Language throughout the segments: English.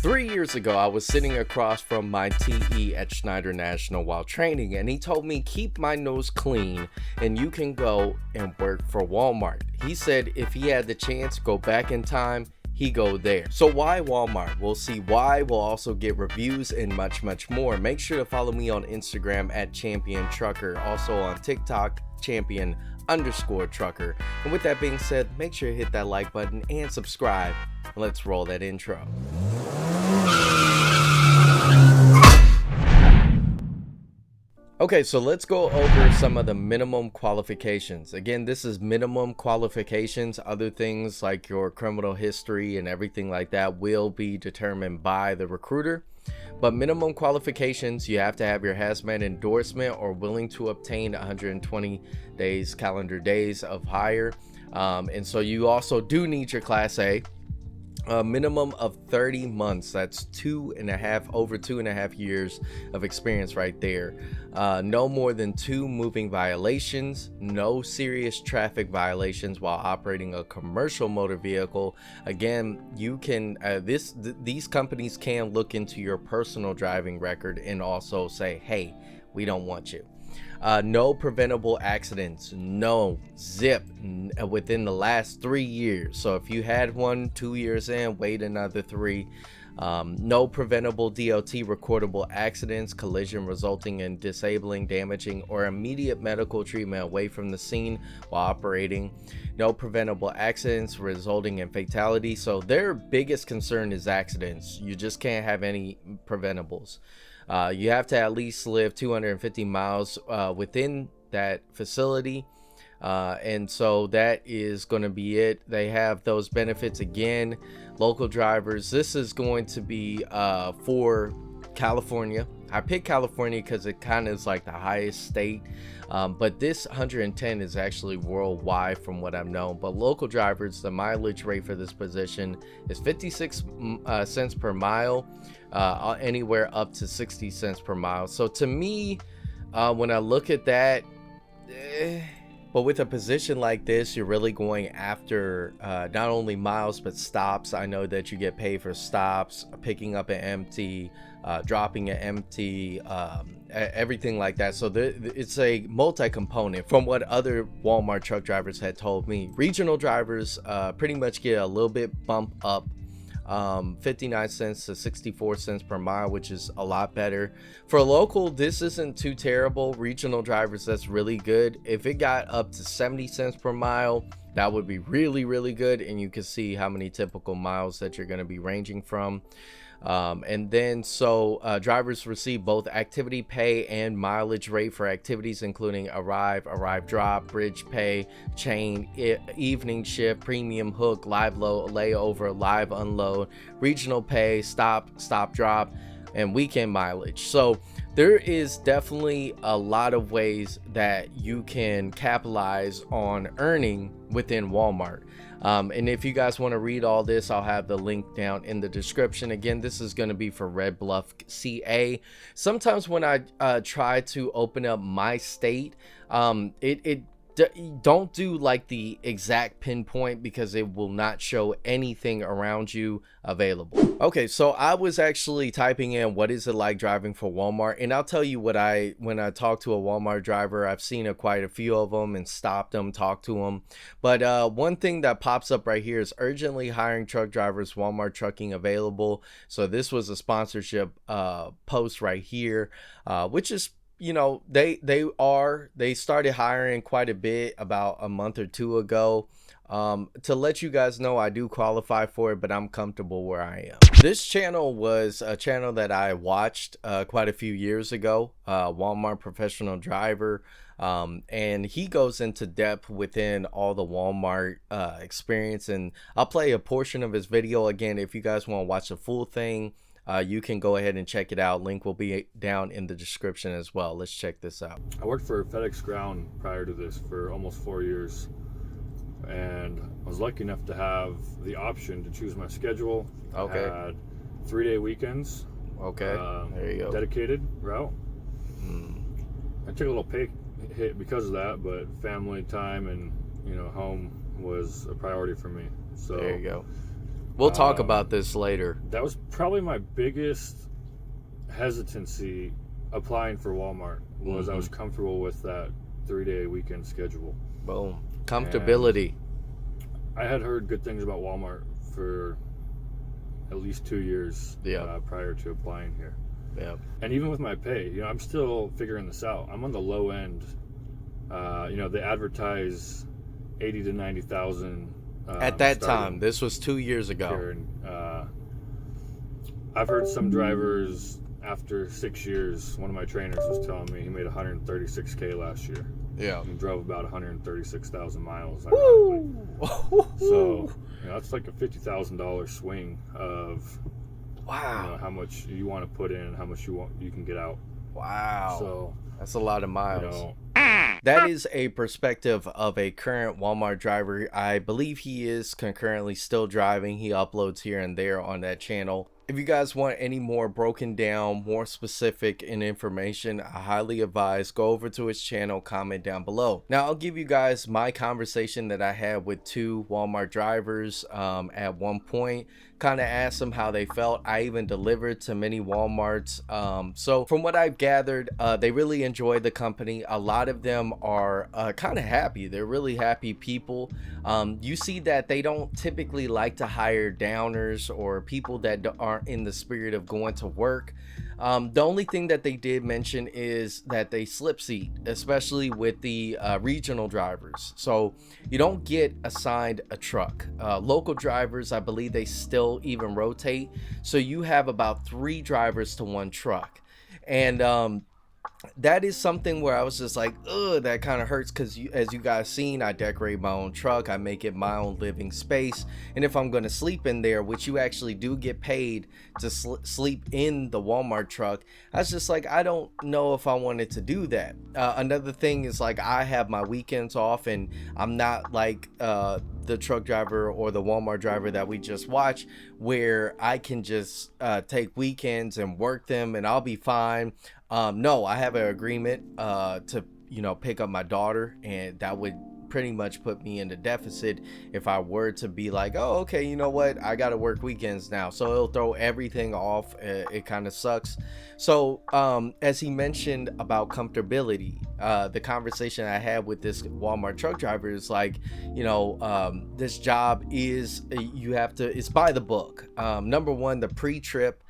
3 years ago, I was sitting across from my TE at Schneider National while training, and he told me, keep my nose clean and you can go and work for Walmart. He said if he had the chance to go back in time, he go there. So why Walmart? We'll see why. We'll also get reviews and much more. Make sure to follow me on Instagram at Champion Trucker, also on TikTok, Champion_Trucker. And with that being said, make sure to hit that like button and subscribe. Let's roll that intro. Okay, so let's go over some of the minimum qualifications. Again, this is minimum qualifications. Other things like your criminal history and everything like that will be determined by the recruiter. But minimum qualifications, you have to have your hazmat endorsement or willing to obtain 120 days, calendar days of hire. And so you also do need your Class A. A minimum of 30 months. That's over 2.5 years of experience right there. No more than 2 moving violations, no serious traffic violations while operating a commercial motor vehicle. Again, you can these companies can look into your personal driving record and also say, hey, we don't want you. No preventable accidents, no zip within the last 3 years. So if you had one 2 years in, wait another 3. No preventable DOT recordable accidents, collision resulting in disabling, damaging, or immediate medical treatment away from the scene while operating. No preventable accidents resulting in fatality. So their biggest concern is accidents. You just can't have any preventables. You have to at least live 250 miles within that facility. And so that is going to be it. They have those benefits again. Local drivers. This is going to be for California. I picked California because it kind of is like the highest state. But this 110 is actually worldwide from what I've known. But local drivers, the mileage rate for this position is 56 cents per mile, anywhere up to 60 cents per mile. So to me, when I look at that, but with a position like this, you're really going after not only miles, but stops. I know that you get paid for stops, picking up an empty, dropping an empty, everything like that. So it's a multi-component from what other Walmart truck drivers had told me. Regional drivers pretty much get a little bit bump up, 59 cents to 64 cents per mile, which is a lot better. For local, this isn't too terrible. Regional drivers, that's really good. If it got up to 70 cents per mile, that would be really good, and you can see how many typical miles that you're going to be ranging from. And then drivers receive both activity pay and mileage rate for activities including arrive drop, bridge pay, chain, evening shift, premium hook, live load, layover, live unload, regional pay, stop drop, and weekend mileage. So there is definitely a lot of ways that you can capitalize on earning within Walmart. And if you guys want to read all this, I'll have the link down in the description. Again, this is going to be for Red Bluff, CA. Sometimes when I try to open up my state, don't do like the exact pinpoint because it will not show anything around you available. Okay, so I was actually typing in what is it like driving for Walmart, and I'll tell you when I talk to a Walmart driver, I've seen quite a few of them and stopped them, talked to them. But one thing that pops up right here is urgently hiring truck drivers, Walmart trucking available. So this was a sponsorship post right here, which is, you know, they started hiring quite a bit about a month or 2 ago. To let you guys know, I do qualify for it, but I'm comfortable where I am. This channel was a channel that I watched quite a few years ago, Walmart Professional Driver, and he goes into depth within all the Walmart experience, and I'll play a portion of his video. Again, if you guys want to watch the full thing, you can go ahead and check it out. Link will be down in the description as well. Let's check this out. I worked for FedEx Ground prior to this for almost 4 years, and I was lucky enough to have the option to choose my schedule. Okay. I had 3-day weekends. Okay. There you go. Dedicated route. I took a little pay hit because of that, but family time and home was a priority for me. So there you go. We'll talk about this later. That was probably my biggest hesitancy applying for Walmart was I was comfortable with that 3-day weekend schedule. Boom. Comfortability. And I had heard good things about Walmart for at least 2 years prior to applying here. Yeah. And even with my pay, you know, I'm still figuring this out. I'm on the low end. You know, they advertise 80 to 90,000. At that time, this was 2 years ago. Here. And, I've heard some drivers after 6 years. One of my trainers was telling me he made 136K last year. Yeah. And drove about 136,000 miles. Woo! So, you know, that's like a $50,000 swing of wow. You know, how much you want to put in and how much you can get out. Wow. So that's a lot of miles. You know, that is a perspective of a current Walmart driver. I believe he is concurrently still driving. He uploads here and there on that channel. If you guys want any more broken down, more specific in information, I highly advise go over to his channel, comment down below. Now, I'll give you guys my conversation that I had with 2 Walmart drivers at one point. Kind of asked them how they felt. I even delivered to many Walmarts. So from what I've gathered, they really enjoy the company. A lot of them are kind of happy. They're really happy people. You see that they don't typically like to hire downers or people that aren't in the spirit of going to work. The only thing that they did mention is that they slip seat, especially with the regional drivers. So you don't get assigned a truck. Local drivers, I believe they still even rotate. So you have about 3 drivers to 1 truck. And that is something where I was just like, ugh, that kind of hurts, because as you guys seen, I decorate my own truck. I make it my own living space. And if I'm going to sleep in there, which you actually do get paid to sleep in the Walmart truck, I was just like, I don't know if I wanted to do that. Another thing is, like, I have my weekends off, and I'm not like the truck driver or the Walmart driver that we just watched, where I can just take weekends and work them and I'll be fine. No, I have an agreement to, you know, pick up my daughter, and that would pretty much put me in the deficit if I were to be like, oh, okay, you know what, I gotta work weekends now. So it'll throw everything off. It kind of sucks. So as he mentioned about comfortability, the conversation I had with this Walmart truck driver is like, you know, this job is, you have to, it's by the book. Number one, the pre-trip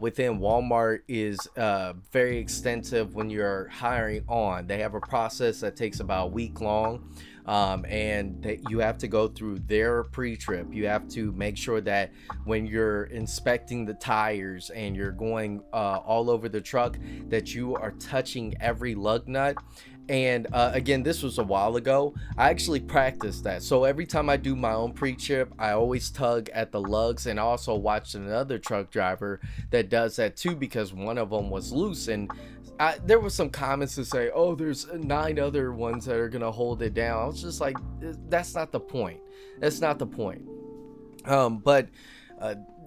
within Walmart is very extensive when you're hiring on. They have a process that takes about a week long. And you have to go through their pre-trip. You have to make sure that when you're inspecting the tires and you're going all over the truck, that you are touching every lug nut. And again, this was a while ago. I actually practiced that. So every time I do my own pre-trip, I always tug at the lugs. And I also watched another truck driver that does that too, because one of them was loose. And there were some comments to say, oh, there's 9 other ones that are gonna hold it down. I was just like, that's not the point. That's not the point. But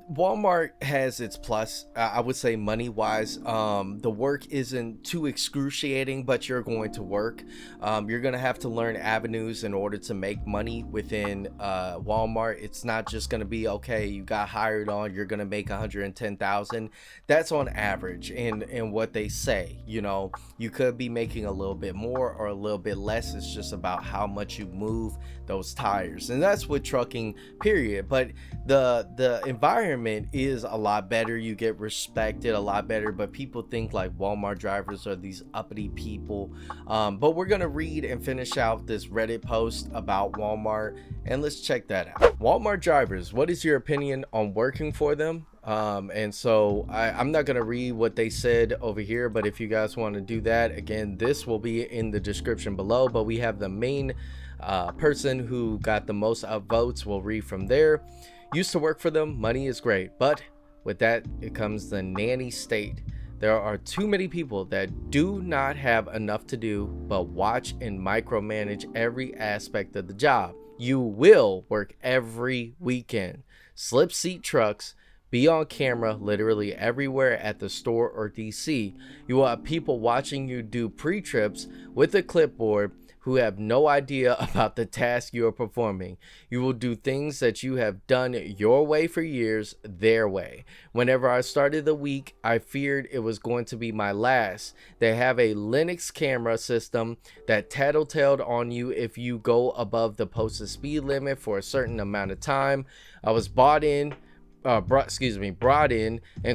Walmart has its plus, I would say, money wise. The work isn't too excruciating, but you're going to work. You're going to have to learn avenues in order to make money within Walmart. It's not just going to be, okay, you got hired on, you're going to make 110,000. That's on average in what they say. You know, you could be making a little bit more or a little bit less. It's just about how much you move those tires, and that's with trucking, period. But the environment is a lot better. You get respected a lot better, but people think like Walmart drivers are these uppity people. But we're gonna read and finish out this Reddit post about Walmart, and let's check that out. Walmart drivers, what is your opinion on working for them? And so I'm not gonna read what they said over here, but if you guys want to do that, again, this will be in the description below. But we have the main person who got the most upvotes. We'll read from there. Used to work for them, money is great, but with that it comes the nanny state. There are too many people that do not have enough to do but watch and micromanage every aspect of the job. You will work every weekend, slip seat trucks, be on camera literally everywhere at the store or DC. You will have people watching you do pre-trips with a clipboard who have no idea about the task you are performing. You will do things that you have done your way for years, their way. Whenever I started the week, I feared it was going to be my last. They have a Linux camera system that tattletaled on you if you go above the posted speed limit for a certain amount of time. I was brought in and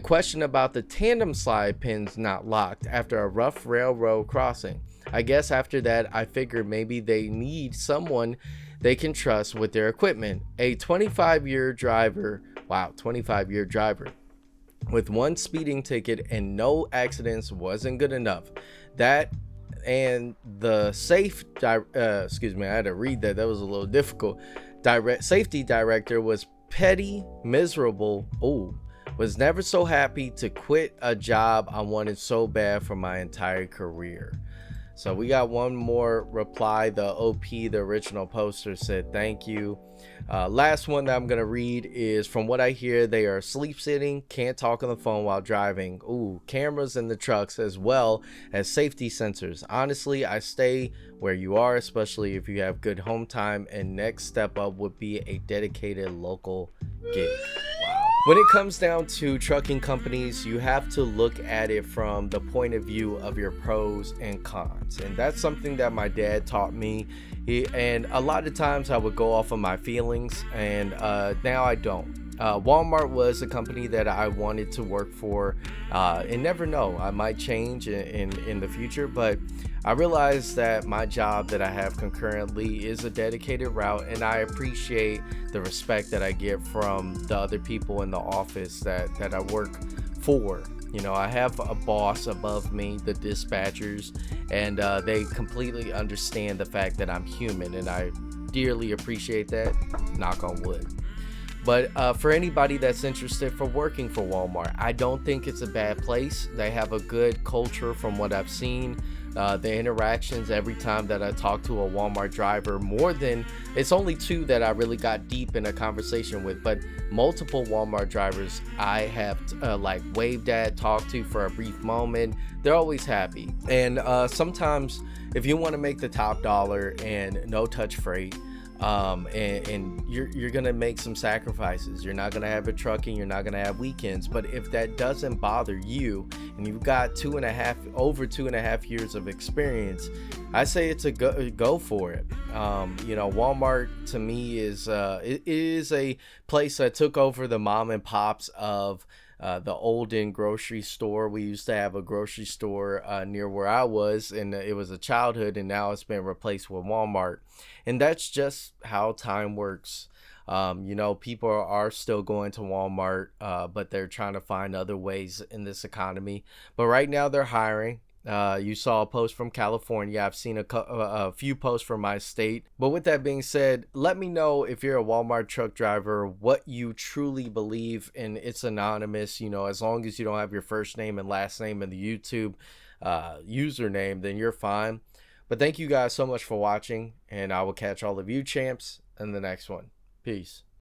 questioned about the tandem slide pins not locked after a rough railroad crossing. I guess after that, I figured maybe they need someone they can trust with their equipment. A 25-year driver, wow, 25-year driver with one speeding ticket and no accidents wasn't good enough. That and the I had to read that. That was a little difficult. Safety director was petty, miserable. Was never so happy to quit a job I wanted so bad for my entire career. So we got one more reply. The OP, the original poster, said thank you. Last one that I'm gonna read is, from what I hear, they are sleep sitting, can't talk on the phone while driving. Cameras in the trucks as well as safety sensors. Honestly, I stay where you are, especially if you have good home time, and next step up would be a dedicated local gig. Wow. When it comes down to trucking companies, you have to look at it from the point of view of your pros and cons. And that's something that my dad taught me. And a lot of times I would go off of my feelings, and now I don't. Walmart was a company that I wanted to work for, and never know, I might change in the future, but I realized that my job that I have concurrently is a dedicated route, and I appreciate the respect that I get from the other people in the office that I work for. You know, I have a boss above me, the dispatchers, and they completely understand the fact that I'm human, and I dearly appreciate that. Knock on wood. But for anybody that's interested for working for Walmart, I don't think it's a bad place. They have a good culture from what I've seen. The interactions every time that I talk to a Walmart driver, it's only two that I really got deep in a conversation with, but multiple Walmart drivers I have waved at, talked to for a brief moment. They're always happy. And sometimes if you want to make the top dollar and no touch freight, and you're gonna make some sacrifices. You're not gonna have a trucking, you're not gonna have weekends, but if that doesn't bother you and you've got over 2.5 years of experience, I say it's a go for it. Walmart to me is it is a place that took over the mom and pops of the olden grocery store. We used to have a grocery store near where I was, and it was a childhood, and now it's been replaced with Walmart. And that's just how time works. People are still going to Walmart, but they're trying to find other ways in this economy. But right now they're hiring. You saw a post from California. I've seen a few posts from my state. But with that being said, let me know if you're a Walmart truck driver, what you truly believe, and it's anonymous. As long as you don't have your first name and last name in the YouTube username, then you're fine. But thank you guys so much for watching, and I will catch all of you champs in the next one. Peace.